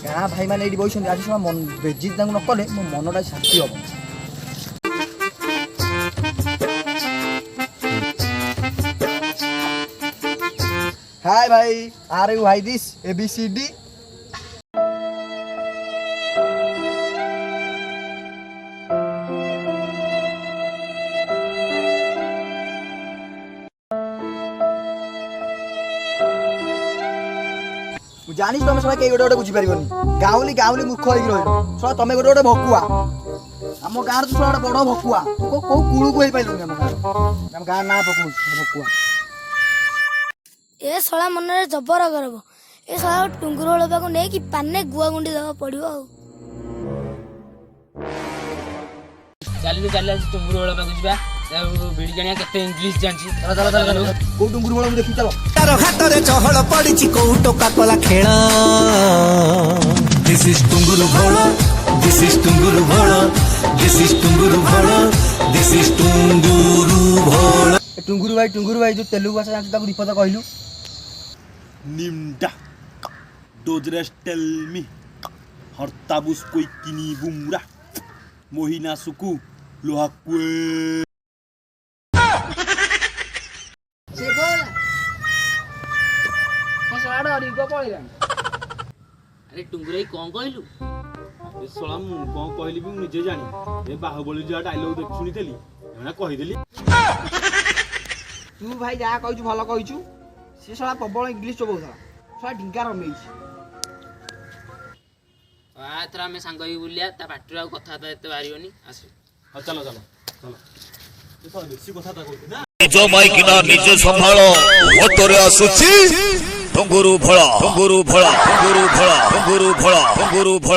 गाँ भाई मैंने ये बस आज शोना मन बेजित न कले मो मनटा शांति हम। हाय भाई, आर यू भाई दिस ABCD? जानी तुम सब कई गोटे बुझी पार गाँवली गाँवली मूर्ख होगी रही सब तुम गोटे गोटे भकुआ आम गाँव तो सब बड़ भकुआ कौ कूलू को पाइलुनि आम गाँव ना पकाऊ भकुआ ए शला मन में जबर गर्व ए शला टुंगुर हलवा को नहीं कि पाने गुआ गुंडी देवा पड़ो चल चल टुंगुर हलवा को जा भिड़ी जानिया केते इंग्लिश जानची चल चल चल को टुंगुर हलवा देखि चलो तार हाथ रे चहल पड़िछि को टोका कला खेला दिस इज टुंगुरु भोळ दिस इज टुंगुरु भोळ दिस इज टुंगुरु भोळ दिस इज टुंगुरु भोळ। टुंगुरु भाई जो तेलुगु भाषा जानछि ताको दीपद कहलु निम्डा डोजरेस टेल मी हरताबुस कोई किनी बुमरा मोहिना सुकु लोहाकुए से बोल को सलाड रिगो पळिला अरे टुंगुरई कोन कहलु ए सला मु कोन कहली भी निजे जानी ए बाहुबली जा डायलॉग देख सुनितेली एना कहि देली तू भाई जा कहछु भलो कहछु से साला प्रबल इंग्लिश चबौथला साला ढिंका रमेइछ आ तरा में सांग ही बुलिया ता पाटरा कथा त एते बारियोनी आसु हां चलो चलो चलो ए तो बेसी कथा ता कहती ना निज माइकिना निज संभाळ होतरे आसुछि टुंगुरु भोळ टुंगुरु भोळ टुंगुरु भोळ टुंगुरु भोळ टुंगुरु भोळ।